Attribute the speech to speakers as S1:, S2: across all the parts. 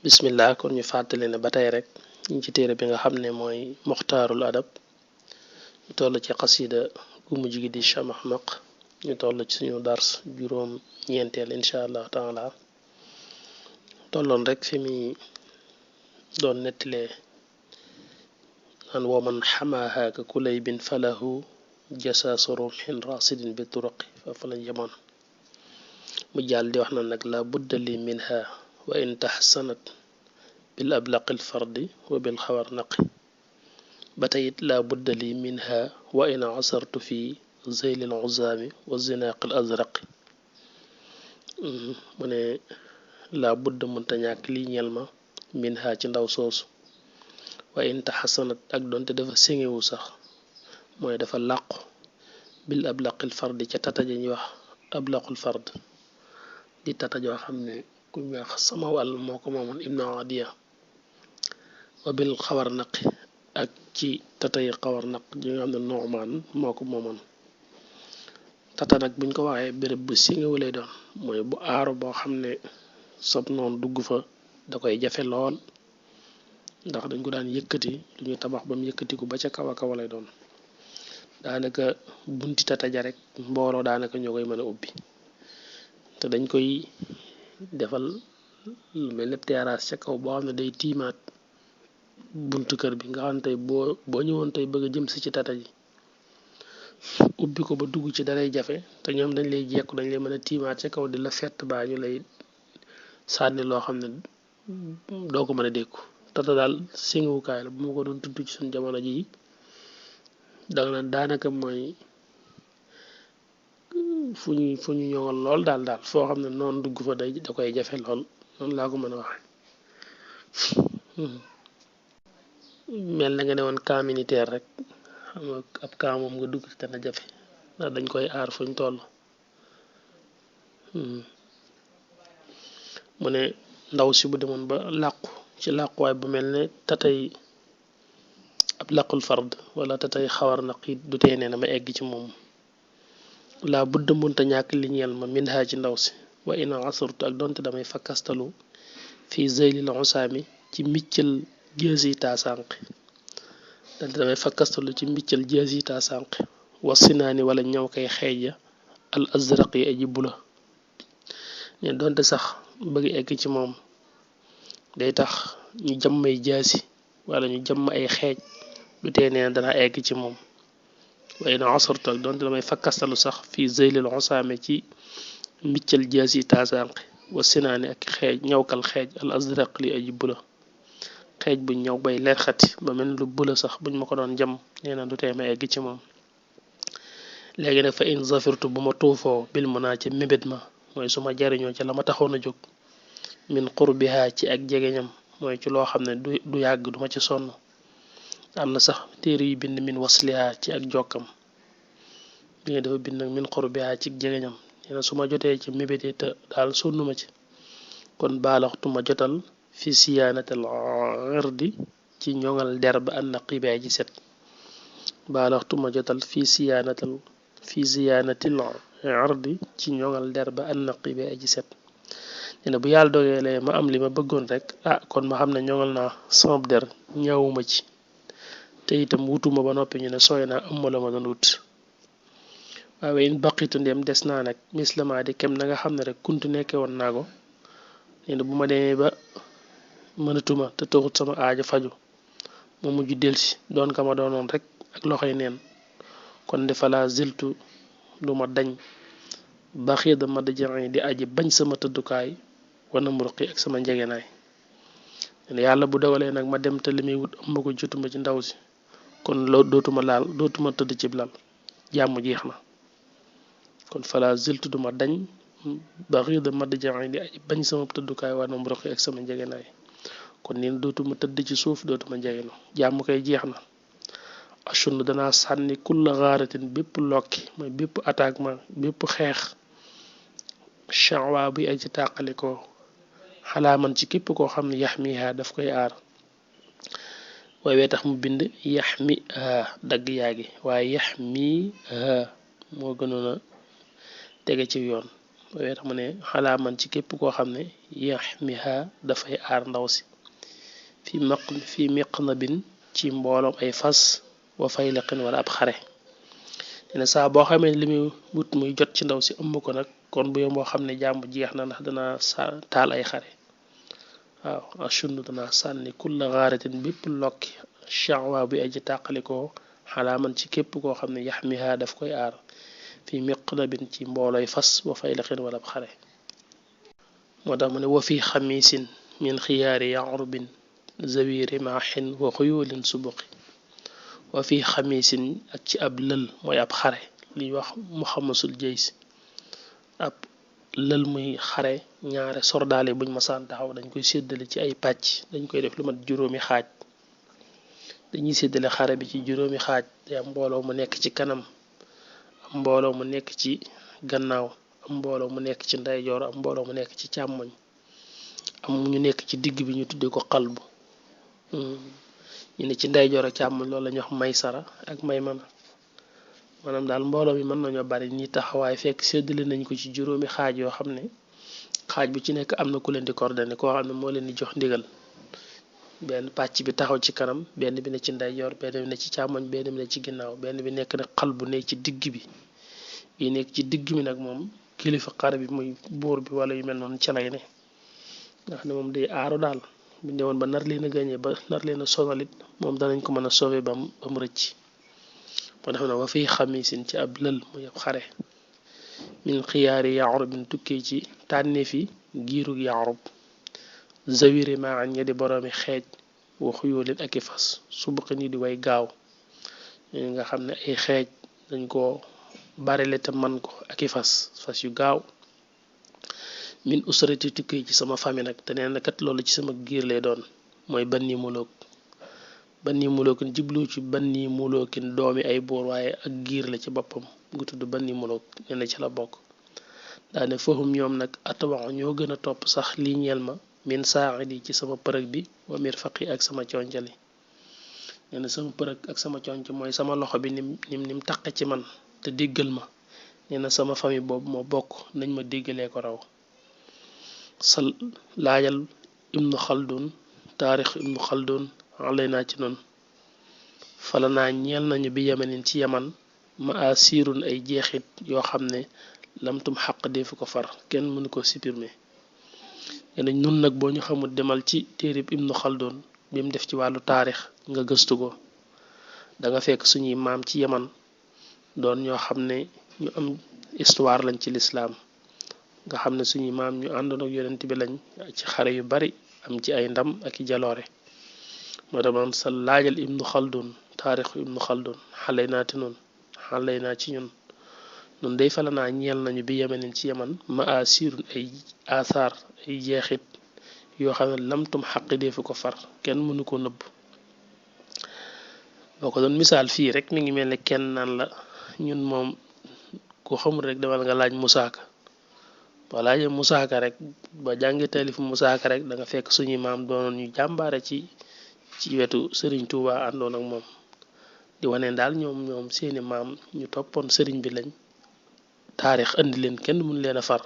S1: bismillah kon ñu fàttali ne ba tey rek ñu ci téere bi nga xam ne mooy muxtaarul adab ñu toll ci xasida gu mujj gi di chamahmaq ñu toll ci suñu dars juróom ñeenteel insha allah taala tolloon rek fi mi doon nettalee naan waman xamaaha ka kulay bin falahu jasaasu rumxin rasidin bi turuqi fa lañ yemoon mu jàll di wax na nag la budda li minha wa in taxsanat bil ablaqil fardi wa bil xawar naqi ba tey it la budda li minha wa in asartu fi zeylil uzaami wa zinaqil azraqi mu ne la budda munta ñàkk li ñel ma minha ci ndaw soosu wa in taxsanat ak doonte dafa séngewu sax mooy dafa làqu bil ablaqil fardi ca tataja ñuy wax ablaqul fard di tatajoo xam ne ku ñu wax sama wàll moo ko moomoon ibnu adiya wa bil xawar naqi ak ci tatay xawar naq ji nga xam ne Nu'maan moo ko moomoon tata nag buñ ko waxee béréb bu singawu lay doon mooy bu aaru boo xam ne sob noonu dugg fa da koy jafe lool ndax dañ ko daan yëkkati lu ñu tabax ba mu yëkkatiku ba ca kaw a kaw lay doon daanaka bunti tataja rek mbooloo daanaka ñoo koy mën a ubbi te dañ koy defal lu mel ne terrasse ca kaw boo xam ne day tiimaat buntu kër bi nga xam ne tey boo ñëwoon tey bëgg a jëm si ci tata ji ubbi ko ba dugg ci dalay jafe te ñoom dañ lay jekku dañ lay mën a tiimaat ca kaw di la fett baa ñu lay sànni loo xam ne doo ko mën a dékku tata daal singuwukaay la bu ma ko doon tudd ci suñ jamono ji danga naan daanaka mooy fu ñu ñoŋal lool daal foo xam ne noonu dugg fa da koy jafe lool noonu laa ko mën a waxe mel na nga ne woon camp militaire rek xam nga ab camp moom nga dugg ci dana jafe ndax dañ koy aar fuñ toll mu ne ndaw si bu demoon ba làqu ci làquwaay bu mel ne tatay ab laqul fard wala tatay xawar naq it du tee nee na ma egg ci moom laa budda munta ñàkk li ñeel ma min ha ci ndaw si wa ina asartu ak donte damay fakkastalu fii zeylil usaami ci mbiccal jësi taasanq donte damay fakkastalu ci mbiccal jësi taasanq wa sinaani wala ñëw koy xeeja al azraq yi aji bula ne donte sax bëgg egg ci moom day tax ñu jàmmay jaasi wala ñu jàmm ay xeej du tee nee na dana egg ci moom waaye na asartu ak donte damay fakkastalu sax fii zeylil usaami ci mbiccal jaasi taasanq wa sinaani ak xeej ñawkal xeej al azraq li aji bula xeej bu ñëw bay leer xati ba mel lu bula sax buñ ma ko doon jam nee na du tee ma egg ci moom léegi nag fa in zafirtu bu ma tuufoo bil mu naa ca mébét ma mooy su ma jariñoo ca la ma taxoon a jóg min qurbiha ci ak jegeñam mooy ci loo xam ne du yàgg duma ci sonn am na sax téere yu bind min wasliha ci ak jokkam bi nga dafa bind nag min qurbiha ci jegeñam nee na su ma jotee ci mébétee te daal sonnuma ci kon baalaxtu ma jotal fi siyaanatal irdi ci ñoŋal der ba an naqibaay ji set baalaxtu ma jotal fi siyaanatil irdi ci ñoŋal der ba an naqibaay ji set nee na bu yàlla dogeelee ma am li ma bëggoon rek kon ma xam ne ñoŋal naa sama der ñaawuma ci te itam wutuma ba noppi ñu ne sooy naa am la ma doon wut waaye in baqitu ndem des naa nag mislama di kem na nga xam ne rek kuntu nekke woon naa ko nee na bu ma demee ba mënatuma te taxut sama aaja faju ma mujj delsi doon ka ma doonoon rek ak loxoy neen kon defala ziltu du ma dañ baxiida ma dajaxee di aji bañ sama tëddukaay wana murqi ak sama njegenaay yàlla bu dogalee nag ma dem te li muy wut am ma ko jotuma ci ndaw si kon loolu dootuma tëdd ci lal jàmm jeex na kon fala ziltu duma dañ baxiida ma dajaxee di aji bañ sama tëddukaay wana murqi ak sama njegenaay kon nii dootuma tëdd ci suuf dootuma njegenu jàmm koy jeex na achun danaa sànni kulla xaaratin bépp lokki mooy bépp attaquement bépp xeex chanwa bi ay ci tàqalikoo xalaaman ci képp koo xam ne yaxmiha daf koy aar waaye tax mu bind yaxmiha dagg yaagi waaye yaxmiha moo gënoon a tege ci yoon boobee tax mu ne xalaa man ci képp koo xam ne yaxmiha dafay aar ndaw si fi miqnabin ci mbooloom ay fas wa faylaqin wala ab xare ne saa boo xamee li muy wut muy jot ci ndaw si ëmb ko nag kon bu yow moo xam ne jàmm jeex na ndax dana taal ay xare waaw ashunnu dana sànni kulla gaaratin bépp lokki sha'wa bi aji tàqalikoo xalaaman ci képp koo xam ne yaxmiha daf koy aar fi miqnabin ci mboolooy fas wa faylaqin wala ab xare moo tax mu ne wa fi xamisin min xiyaari yarubin zawi rimaaxin wa xuyulin subuqi wa fi xamisin ak ci ab lël mooy ab xare liy wax muxamasul jays ab lël muy xare ñaare sordaale buñ masaan taxaw dañ koy séddale ci ay pàcc dañ koy def lu mat juróomi xaaj dañuy séddale xare bi ci juróomi xaaj te am mbooloo mu nekk ci kanam am mbooloo mu nekk ci gannaaw am mbooloo mu nekk ci ndeyjoor am mbooloo mu nekk ci càmmoñ am ñu nekk ci digg bi ñu tuddee ko xalbu ñu ne ci ndeyjoor ak càmmoñ loolu la ñuy wax maysara ak maymana maanaam daal mbooloo mi mën nañoo bari ñi taxawaay fekk séddale nañ ko ci juróomi xaaj yoo xam ne xaaj bu ci nekk am na ku leen di coordonné koo xam ne moo leen di jox ndigal benn pàcc bi taxaw ci kanam benn bi ne ci ndeyjoor benn bi ne ci càmmoñ benn bi ne ci ginnaaw benn bi nekk nag xal bu ne ci digg bi bii nekk ci digg mi nag moom kilifa xare bi muy buur bi wala yu mel noonu ca lay ne nga xam ne moom day aaru daal bu ñëwoon ba nar leen a gañe ba nar leen a sonalit moom danañ ko mën a sauver ba mu rëcc moo tax na wa fiy xamisin ci ab lël muy ab xare min xiyaari yaarubin tukkee ci tànneefi giirug yaarub zawiri maa ña di boroomi xeej wa xuyóolin ak i fas subuqi ni di way gaaw nga xam ne ay xeej dañ ko barile te man ko ak i fas yu gaaw min usrati tukkee ci sama famille nag te nee na kat loolu ci sama giir lay doon mooy banni mulookin jiblu ci banni mulookin doomi ay buur waaye ak giir la ci boppam gu tudd banni mulook nee na ci la bokk daane fahum ñoom nag atawax ñoo gën a topp sax lii ñeel ma min saaxidi ci sama përëg bi wa mir faqi ak sama concali nee na sama përëg ak sama conc mooy sama loxo bi nim taqe ci man te déggal ma nee na sama famille boobu moo bokk nañ ma déggalee ko raw sa laajal ibnu xaldun taarix ibnu xaldun alay naa ci noonu fala naa ñeel nañu bi yamenin ci yaman ma a siirun ay jeexit yoo xam ne lamtum xaq defu ko far kenn mënu ko supprimer yene ñun nag boo ñu xamul demal ci téerib ibnu xaldun bi mu def ci wàllu taarix nga gëstu ko danga fekk suñuy maam ci yaman doon ñoo xam ne ñu am histoire lañ ci lislaam nga xam ne suñuy maam ñu àndoon ak yonent bi lañ ci xare yu bari am ci ay ndam ak i jaloore moo tax man sa laajal ibnu xaldun taarixu ibnu xaldun xalay naa te noonu xalay naa ci ñun nun day fala naa ñeel nañu bi yemenin ci yaman ma a siirun ay asaar ay jeexit yoo xam ne lamtum xaqi defu ko far kenn mënu ko nëbb boo ko doon misaal fii rek mi ngi mel ne kenn naan la ñun moom ku xamul rek demal nga laaj musaaka boo laajee musaaka rek ba jàngi taalifu musaaka rek da nga fekk suñuy maam doonoon ñu jàmbaare ci wetu sëriñ Tuuba àndoon ak moom di wane daal ñoom seeni maam ñu toppoon sëriñ bi lañ taarix andi leen kenn mënu leen a far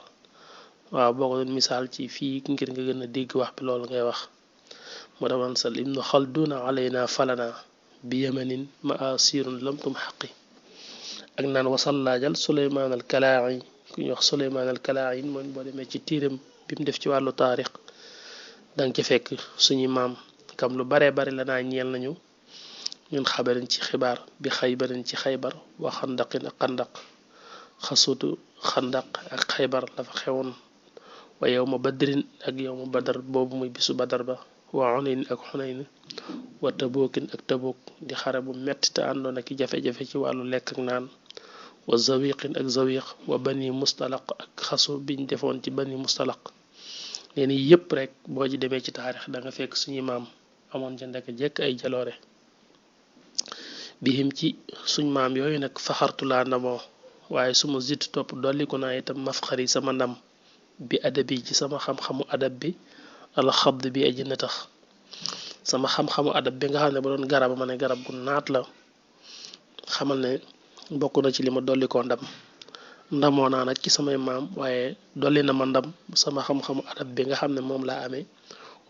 S1: waaw boo ko doon misaal ci fii ngir nga gën a dégg wax bi loolu ngay wax moo tax man sal ibnu xalduna alayna falana bi yamanin ma a siirun lamtum xaqi ak naan wasal laajal suleymaan al kalaayi ku ñuy wax suleymaan al kalaayi mooy boo demee ci tiiram bi mu def ci wàllu taarix danga ci fekk suñu maam kam lu bare la naa ñeel nañu ñun xabarin ci xibaar bi xaybarin ci xaybar wa xandaqin ak xandaq xasutu xandaq ak xaybar la fa xewoon wa yow ma badrin ak yow ma badar boobu muy bisu badar ba wa xunayn ak xunayn wa tabookin ak tabook di xare bu metti te àndoon ak jafe-jafe ci wàllu lekk ak naan wa zawiqin ak zawiq wa bani mustalaq ak xasu biñ defoon ci bani mustalaq leen yépp rek boo ci demee ci taarix da nga fekk suñu maam amoon ca ndek jekk ay jaloore bihim ci suñ maam yooyu nag faxartu laa ndamoo waaye suma zit topp dolliku naa itam mafxari sama ndam bi adabi ci sama xam-xamu adab bi alxabd bi aji na tax sama xam-xamu adab bi nga xam ne ba doon garab ma ne garab gu naat la xamal ne bokk na ci li ma dollikoo ndam ndamoo naa nag ci samay maam waaye dolli na ma ndam sama xam-xamu adab bi nga xam ne moom laa amee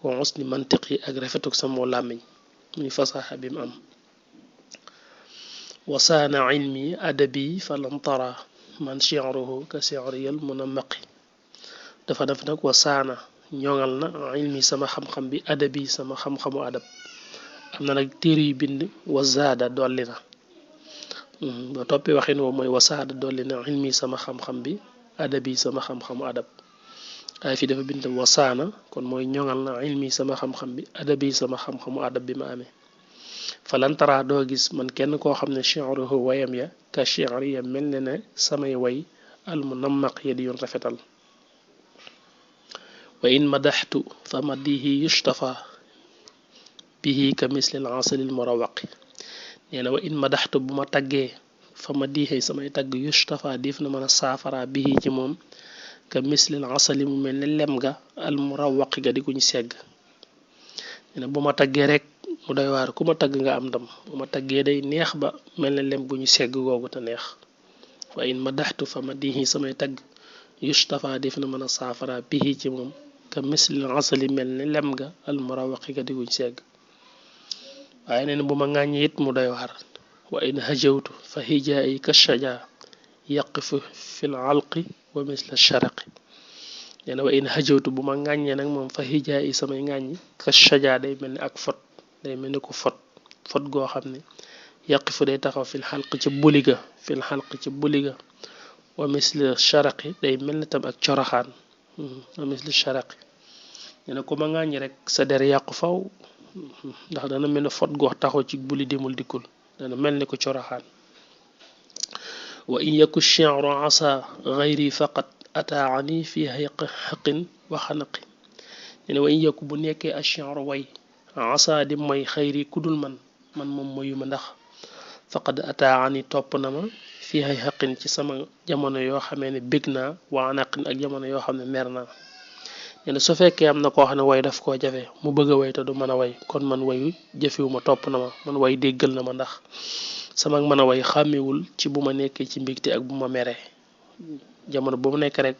S1: wa husni mantiqi ak rafetuk sama làmmiñ muy fasaxa bi mu am wasaana ilmi adabi falam tara man shi'ruhu ka shi'riyal munammaqi dafa def nag wasaana ñoŋal na ilmi sama xam-xam bi adabi sama xam-xamu adab am na nag téere yu bind wazaada dolli na ba toppi waxin woo mooy wasaada dolli na ilmi sama xam-xam bi adabi sama xam-xamu adab waaye fii dafa bind wasaana kon mooy ñoŋal na ilmi sama xam-xam bi adabi sama xam-xamu adab bi ma amee falantara doo gis man kenn koo xam ne shi'ruhu wayam ya ka shi'ri ya mel ne ne samay way al munammaq ya di yoon rafetal wa in madaxtu fa madihi yustafa bihi ka misli al asali al murawaqi nee na wa in madaxtu bu ma taggee fa madihi samay tagg yustafa def na mën a saafara bihi ci moom ka misli al asali mu mel ne lem ga al murawaqi ga di kuñ segg nee na bu ma taggee rek mu doy waar ku ma tagg nga am ndam bu ma taggee day neex ba mel ne lem gu ñu segg googu te neex wa in madaxtu fa madihi samay tagg yustafa def na mën a saafara bihi ci moom ka misli al asali mel ne lem ga al murawaqi ga di kuñ segg waaye nee na bu ma ŋàññi it mu doy waar wa in hajawtu fa hijaayi ka shaja yaqifu fil alqi wa misla sharaqi nee na wa in hajawtu bu ma ŋàññee nag moom fa hijaayi samay ŋàññi ka shaja day mel ni ak fot day mel ni ko fot goo xam ne yaqifu day taxaw fil xalq ci buliga wa misla sharaqi day mel ni tam ak coroxaan wa misla sharaqi nee na ku ma ŋàññi rek sa der yàqu faw ndax dana mel ne fot goox taxaw ci buli dimul dikkul dana mel ni ko coroxaan wa in yaku shi'ru asa ghayri faqat ataani fi xaqin wa xanaqi nee na wa in yaku bu nekkee ash-shi'ru way asa di mooy xayri kudul man moom moyuma ndax faqad ataani topp na ma fi xaqin ci sama jamono yoo xamee ne bég naa wa anaqin ak jamono yoo xam ne mer naa nee na su fekkee am na koo xam ne way daf koo jafe mu bëgg a way te du mën a way kon man wayu jafewuma topp na ma man way déggal na ma ndax sama mën a way xàmmewul ci bu ma nekkee ci mbégte ak bu ma meree jamono bu mu nekk rek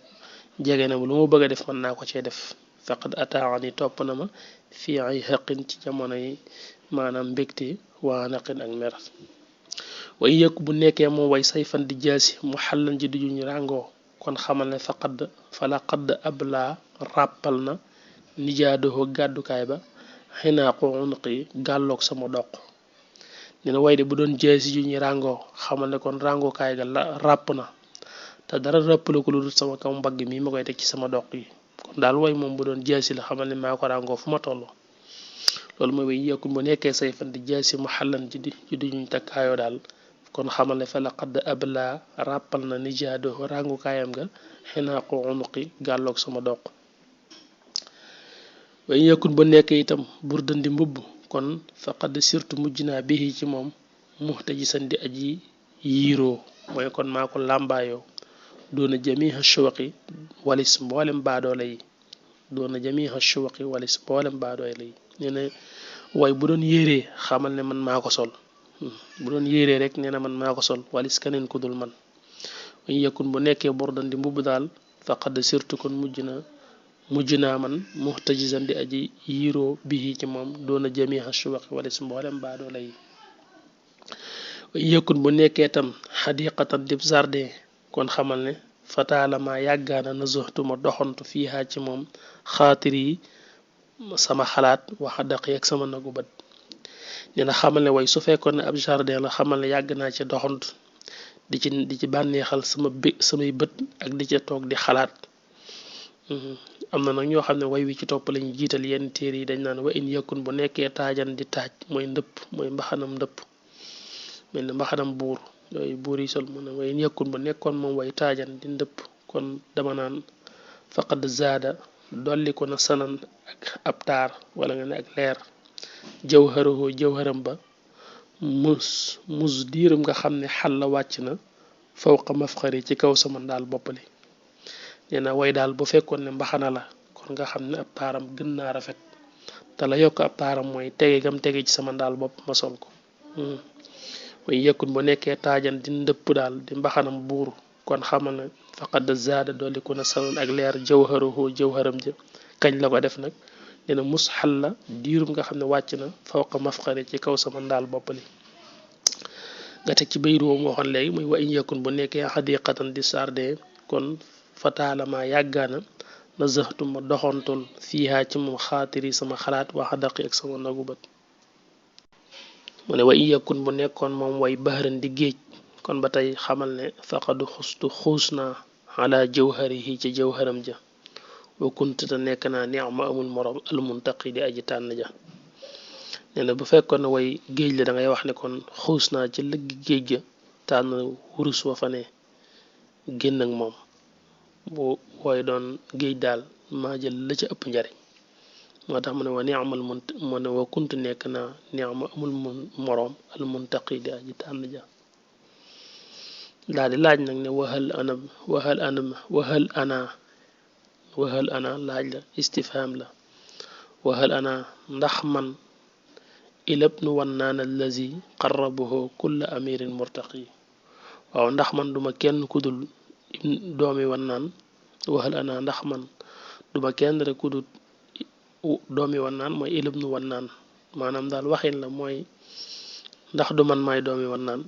S1: jege na ma lu ma bëgg a def mën naa ko cee def faqad ataani topp na ma fii ay xaqin ci jamono yi maanaam mbégte waa naqin ak mer way yëkk bu nekkee moom way say fan di jaasi mu xàllan ji dujuñ ràngoo kon xamal ne fala qadd abla ràppal na nijaadoxoo gàddukaay ba xinaaqu unqi gàlloog sama doq nee na way de bu doon jaasi ju ñu ràngoo xamal ne kon ràngookaay ga la ràpp na te dara ràppale ko lu dul sama kaw mbagg mi ma koy teg ci sama doq yi kon daal way moom bu doon jaasi la xamal ne maa ko ràngoo fu ma toll loolu mooy way yëkku bu nekkee say fan di jaasi mu xàllan ji duñu takkaayoo daal kon xamal ne fa la qadd abla ràppal na nijaadoxoo ràngukaayam ga xinaaqu unqi gàlloog sama doq way yëkkun ba nekk itam burdan di mbubb kon faqad surtout mujj naa bii ci moom muxtajisan di aji yiiroo mooy kon maa ko làmbaayoo doona jamiha shuwaqi walis mboolem baadoole yi nee na way bu doon yéree xamal ne man maa ko sol bu doon yéree rek nee na man maa ko sol walis keneen ku dul man way yëkkun bu nekkee burdan di mbubb daal faqad surtout kon mujj naa man muxtajisan di aji yiiroo bii ci moom doona jamiha shuwaqi wala si mboolem baadoole yi yëkkun bu nekkee tam xadiqatan dib jardin kon xamal ne fataalama yàggaana na zoxtuma doxantu fiihaa ci moom xaatir yi sama xalaat waxa daq yeeg sama nagu bët nee na xamal ne way su fekkoon ne ab jardin la xamal ne yàgg naa ci doxantu di ci bànneexal samay bët ak di ca toog di xalaat am na nag ñoo xam ne way wi ci topp lañu jiital yenn téere yi dañ naan wa in yëkkun bu nekkee taajan di taaj mooy ndëpp mooy mbaxanam ndëpp mel ni mbaxanam buur yooyu buur yi sol mu ne wa in yëkkun bu nekkoon moom way taajan di ndëpp kon dama naan faqad zaada dolli ko na sanan ak ab taar wala nga ne ak leer jawharam ba mus diiram nga xam ne xal la wàcc na fawqa mafxari ci kaw sama ndaal boppali nee na way daal bu fekkoon ne mbaxana la kon nga xam ne ab taaram gën naa rafet te la yokk ab taaram mooy tege gam tege ci sama ndaal bopp ma sol ko way yëkkun bu nekkee taajan di ndëpp daal di mbaxanam buur kon xamal na faqad zaada dolliku na sanan ak leer jawharuhu jawharam ja kañ la ko def nag nee na musxal la diirum nga xam ne wàcc na fawqa mafxari ci kaw sama ndaal boppali nga teg ci bayru woo waxoon léegi muy wa in yakun bu nekkee xadiqatan di sarde kon fataalama yàggaana na zëxtu ma doxantul fiihaa ci moom xaatiri sama xalaat waxa daqi ak sama nagu bët mu ne wa in yakun bu nekkoon moom way bahran di géej kon ba tey xamal ne faqadu xustu xuus naa ala jawharihi ci jawharam ja wa kuntu te nekk naa neexma amul morom almuntaqi di aji tànn ja nee na bu fekkoon ne way géej la da ngay wax ne kon xuus naa ci lëggi géej ga tànn wurus wa fa ne génn ak moom bu wooy doon géej daal maa jël la ca ëpp njariñ moo tax mu ne wa neexmal mu ne wa kuntu nekk naa neexma amul moroom almuntaqi di aji tànn ja daal di laaj nag ne waxal ana laaj la istifham la waxal ana ndax man ilabnu wannaan allazi qarrabahu kulla amirin murtaqi waaw ndax man duma kenn kudul doomi wannaan waxal ana ndax man duma kenn rek kudul doomi wannaan mooy ilabnu wannaan maanaam daal waxin la mooy ndax du man maay doomi wannaan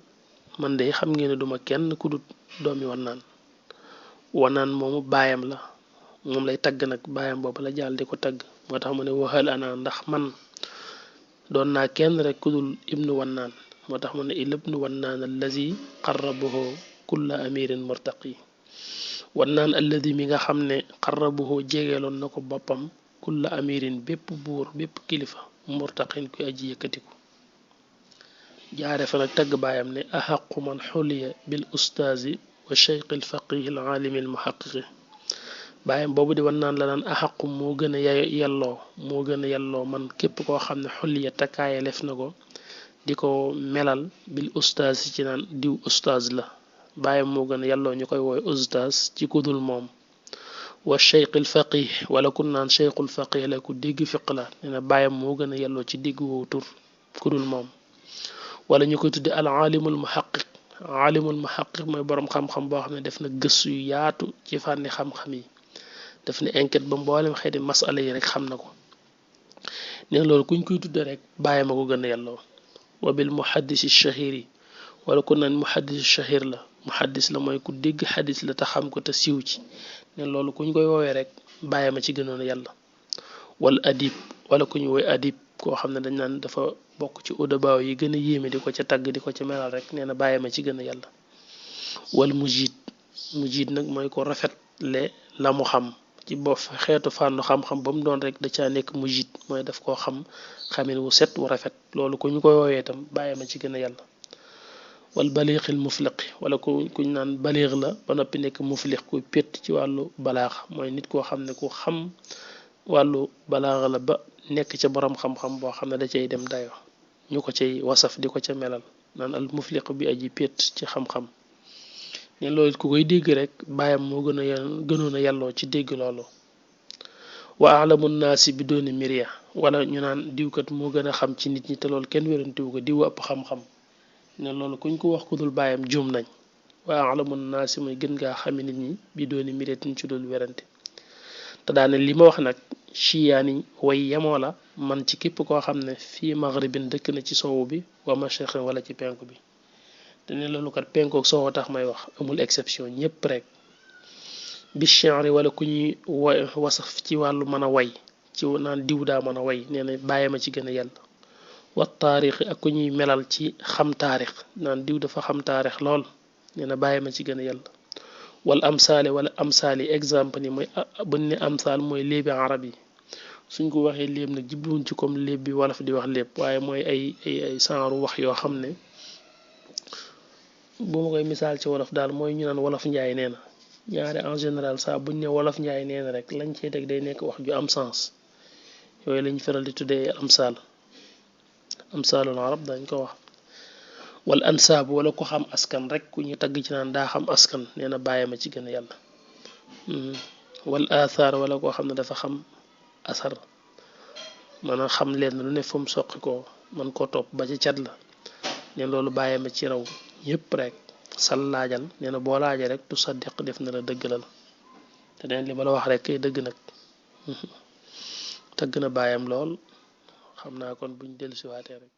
S1: man de xam ngeen ne duma kenn kudul doomi wannaan moomu baayam la moom lay tagg nag baayam boobu la jàll di ko tagg moo tax mu ne waxal ana ndax man doon naa kenn rek kudul ibnu wannaan moo tax mu ne ilabnu wannaan allazi qarrabahu kulla amirin murtaqi wannaan alladi mi nga xam ne qarrabahu jegeeloon na ko boppam kulla amirin bépp buur bépp kilifa murtaqin kuy aji yëkkatiku jaare fa nag tagg baayam ne axaqu man xuliya bil ustaazi wa cheikh al faqih al aalimi al muhaqiqi baayam boobu di wannaan la naan axaqu moo gën a yelloo man képp koo xam ne xulliya takkaaye lef na ko di ko melal bil ustaaz ci naan diw ustaaz la baayam moo gën a yelloo ñu koy wooy ustaaz ci kudul moom wa cheikhul faqih wala ku naan cheikhul faqih la ku dégg fiq la nee na baayam moo gën a yelloo ci dégg woow tur kudul moom wala ñu koy tudde al aalimul muhaqiq mooy boroom xam-xam boo xam ne def na gëstu yu yaatu ci fànni xam-xam yi daf ne enquête ba mboolem xeeti masala yi rek xam na ko ne loolu kuñ koy tudde rek bàyyi ma ko gën a yelloo wa bil muhaddisi shahiri wala ku naan muhaddisi shahir la muhaddis la mooy ku dégg xadis la te xam ko te siiw ci ne loolu kuñ koy woowee rek bàyyi ma ci gënoon a yàlla wal adib wala ku ñu woy adib koo xam ne dañ naan dafa bokk ci udabaaw yi gën a yéeme di ko ca tagg di ko ca melal rek nee na bàyyi ma ci gën a yàlla wal mujid nag mooy ko rafetle la mu xam ci bopp xeetu fànnu xam-xam ba mu doon rek da caa nekk mujid mooy daf koo xam xamin wu set wu rafet loolu ku ñu koy woowee itam bàyyi ma ci gën a yàlla wal baliixil mufliqi wala kuñ naan baliix la ba noppi nekk mufliq kuy pétt ci wàllu balaax mooy nit koo xam ne ku xam wàllu balaax la ba nekk ca borom xam-xam boo xam ne da cay dem dayo ñu ko cay wasaf di ko ca melal naan al mufliq bi aji pétt ci xam-xam ne loolu ku koy dégg rek bàyyam moo gënoon a yàlloo ci dégg loolu wa alamu naasi bi dooni miria wala ñu naan diwkat moo gën a xam ci nit ñi te loolu kenn wérantiwu ko diw ëpp xam-xam ne loolu kuñ ko wax ku dul bàyyam juum nañ wa alamu naasi mooy gën ngaa xami nit ñi bi dooni miria tiñ ci dul werante te daane li ma wax nag chiyaani way yemoo la man ci képp koo xam ne fii maghribin dëkk na ci sowu bi wa mashriqin wala ci penku bi te ne loolu kat penkook soowa tax may wax amul exception ñépp rek bi chenri wala ku ñuy wasaf ci wàllu mën a way ci naan diw daa mën a way nee na bàyyi ma ci gën a yàlla wa taarix ak ku ñuy melal ci xam taarix naan diw dafa xam taarix lool nee na bàyyi ma ci gën a yàlla wal amsaale wala amsaal yi exemple ni mooy buñ ne amsaal mooy léebi arab yi suñ ko waxee léeb nag jubluwuñ ci comme léeb bi wolof di wax léeb waaye mooy ay saaru wax yoo xam ne bu ma koy misaal ci wolof daal mooy ñu naan wolof njaay nee na ñaare en général saa buñ ne wolof njaay nee na rek lañ cey teg day nekk wax ju am sens yooyu lañ faral di tuddee amsaalul arab dañ ko wax wal ansaab wala ko xam askan rek ku ñu tagg ci naan daa xam askan nee na bàyyi ma ci gën a yàlla wal athar wala koo xam ne dafa xam asar maanaam xam leen lu ne fu mu soqi ko man koo topp ba ci cat la ne loolu bàyyi ma ci raw ñëpp rek sal laajal nee na boo laajee rek tu saddiq def na la dëggalal te neen li ma la wax rek kay dëgg nag tëgg na baayam lool xam naa kon buñ dellusiwaatee rek